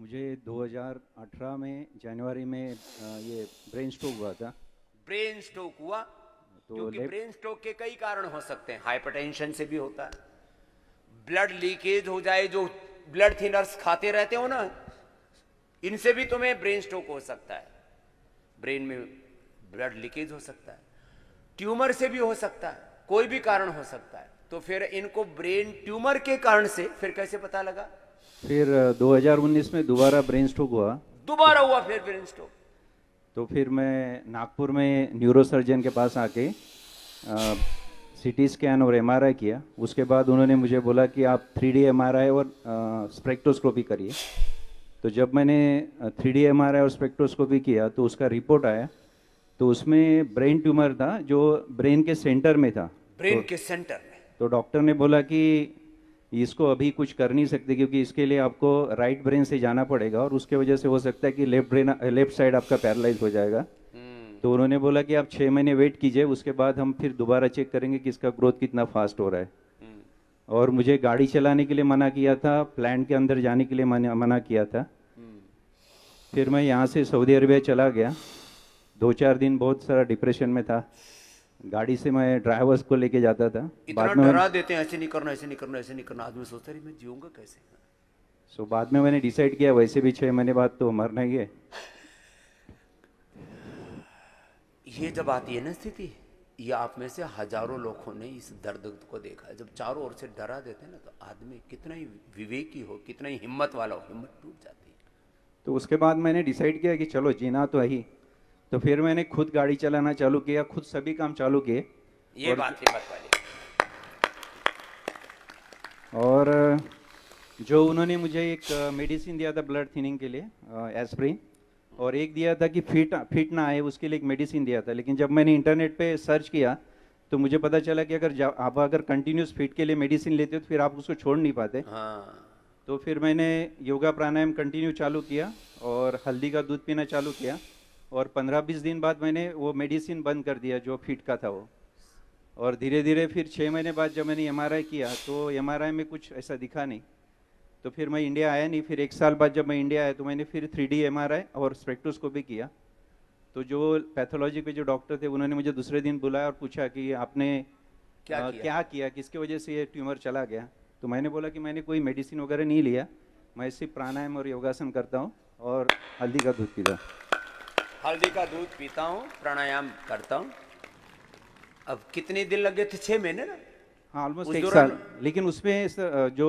मुझे 2018 में जनवरी में ये ब्रेन स्ट्रोक हुआ था। ब्रेन स्ट्रोक हुआ, तो क्योंकि लेफ्ट ब्रेन स्ट्रोक के कई कारण हो सकते हैं। हाइपरटेंशन से भी होता है, ब्लड लीकेज हो जाए, जो ब्लड थिनर्स खाते रहते हो ना, इनसे भी तुम्हें ब्रेन स्ट्रोक हो सकता है। ब्रेन में ब्लड लीकेज हो सकता है, ट्यूमर से भी हो सकता है, कोई भी कारण हो सकता है। तो फिर इनको ब्रेन ट्यूमर के कारण से फिर कैसे पता लगा? फिर 2019 में दोबारा ब्रेन स्ट्रोक हुआ। तो, दोबारा हुआ फिर ब्रेन स्ट्रोक? तो फिर मैं नागपुर में न्यूरो सर्जन के पास आके सीटी स्कैन और एमआरआई किया। उसके बाद उन्होंने मुझे बोला कि आप 3D एमआरआई और स्पेक्ट्रोस्कोपी करिए। तो जब मैंने 3D एमआरआई और स्पेक्ट्रोस्कोपी किया तो उसका रिपोर्ट आया, तो उसमें ब्रेन ट्यूमर था जो ब्रेन के सेंटर में था। ब्रेन तो के सेंटर में? तो डॉक्टर ने बोला कि इसको अभी कुछ कर नहीं सकते, क्योंकि इसके लिए आपको राइट ब्रेन से जाना पड़ेगा और उसके वजह से हो सकता है कि लेफ्ट साइड आपका पैरालाइज हो जाएगा। तो उन्होंने बोला कि आप 6 महीने वेट कीजिए, उसके बाद हम फिर दोबारा चेक करेंगे कि इसका ग्रोथ कितना फास्ट हो रहा है। और मुझे गाड़ी चलाने के लिए मना किया था, प्लांट के अंदर जाने के लिए मना किया था। फिर मैं यहाँ से सऊदी अरबिया चला गया। 2-4 दिन बहुत सारा डिप्रेशन में था। गाड़ी से मैं ड्राइवर्स को लेके जाता था। इतना बाद में डरा देते हैं, ऐसे नहीं करना, ऐसे नहीं करना, ऐसे नहीं करना। आदमी सोचता रही मैं जीऊंगा कैसे। बाद में मैंने डिसाइड किया वैसे भी 6 महीने बाद तो मरना ही है। ये जब आती है ना स्थिति, ये आप में से हजारों लोगों ने इस दर्द को देखा है। जब चारों ओर से डरा देते हैं ना, तो आदमी कितना ही विवेकी हो, कितना ही हिम्मत वाला हो, हिम्मत टूट जाती है। तो उसके बाद मैंने डिसाइड किया कि चलो जीना तो है ही। तो फिर मैंने खुद गाड़ी चलाना चालू किया, खुद सभी काम चालू किए। ये और बात हिम्मत वाली। और जो उन्होंने मुझे एक मेडिसिन दिया था ब्लड थिनिंग के लिए, एस्प्रिन, और एक दिया था कि फिट ना आए उसके लिए एक मेडिसिन दिया था। लेकिन जब मैंने इंटरनेट पे सर्च किया तो मुझे पता चला कि आप अगर कंटिन्यूस फिट के लिए मेडिसिन लेते हो तो फिर आप उसको छोड़ नहीं पाते। हाँ। तो फिर मैंने योगा प्राणायाम कंटिन्यू चालू किया और हल्दी का दूध पीना चालू किया। और 15-20 दिन बाद मैंने वो मेडिसिन बंद कर दिया जो फिट का था वो। और धीरे धीरे फिर 6 महीने बाद जब मैंने एमआरआई किया तो एमआरआई में कुछ ऐसा दिखा नहीं। तो फिर मैं इंडिया आया नहीं। फिर 1 साल बाद जब मैं इंडिया आया तो मैंने फिर 3D एमआरआई और स्पेक्ट्रोस्कोपी किया। तो जो पैथोलॉजी पे जो डॉक्टर थे उन्होंने मुझे दूसरे दिन बुलाया और पूछा कि आपने क्या किया? क्या किया, किसकी वजह से ये ट्यूमर चला गया। तो मैंने बोला कि मैंने कोई मेडिसिन वगैरह नहीं लिया, मैं सिर्फ प्राणायाम और योगासन करता हूँ और हल्दी का दूध पीता हूँ। हल्दी का दूध पीता हूँ, प्राणायाम करता हूँ। अब कितने दिन लगे थे? 6 महीने ना? हाँ, ऑलमोस्ट उस 1 साल। दौरान लेकिन उसमें जो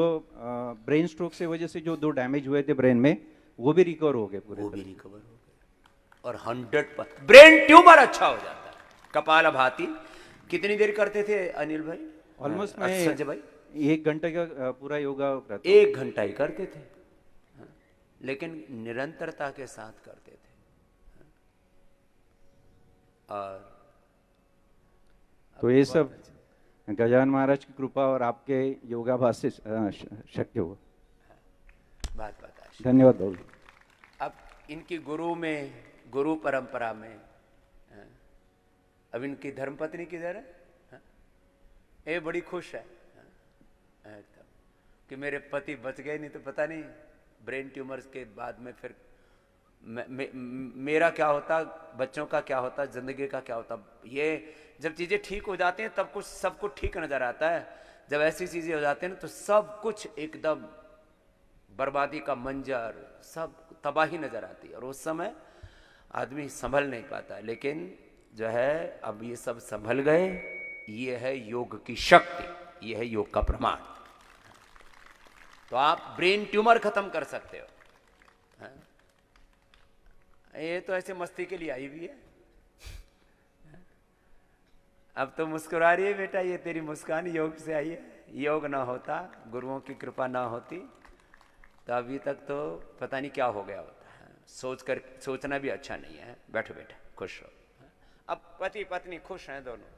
ब्रेन स्ट्रोक से वजह से जो 2 डैमेज हुए थे ब्रेन में, वो भी रिकवर हो गए पूरे वो भी तरह। रिकवर हो गए और 100% ब्रेन ट्यूमर अच्छा हो जाता है। कपालभाति कितनी देर करते थे अनिल भाई? ऑलमोस्ट मैं संजय भाई 1 घंटे का पूरा योगा करता हूँ। 1 घंटा ही करते थे, लेकिन निरंतरता के साथ करते थे। और तो ये सब गजानन महाराज की कृपा और आपके योगाभ्यास से शक्य हुआ। बात बता। धन्यवाद बाबू। अब इनकी गुरु में, गुरु परंपरा में, अब इनकी धर्मपत्नी किधर है? ये बड़ी खुश है एकदम कि मेरे पति बच गए, नहीं तो पता नहीं ब्रेन ट्यूमर्स के बाद में फिर मेरा क्या होता, बच्चों का क्या होता, जिंदगी का क्या होता। ये जब चीजें ठीक हो जाती हैं तब कुछ सब कुछ ठीक नजर आता है। जब ऐसी चीजें हो जाती हैं तो सब कुछ एकदम बर्बादी का मंजर, सब तबाही नजर आती है और उस समय आदमी संभल नहीं पाता है। लेकिन जो है अब ये सब संभल गए। ये है योग की शक्ति, ये है योग का प्रमाण। तो आप ब्रेन ट्यूमर खत्म कर सकते हो। ये तो ऐसे मस्ती के लिए आई हुई है। अब तो मुस्कुरा रही है बेटा, ये तेरी मुस्कान योग से आई है। योग ना होता, गुरुओं की कृपा ना होती तो अभी तक तो पता नहीं क्या हो गया होता। सोचना भी अच्छा नहीं है। बैठो बेटा, खुश हो। अब पति पत्नी खुश हैं दोनों।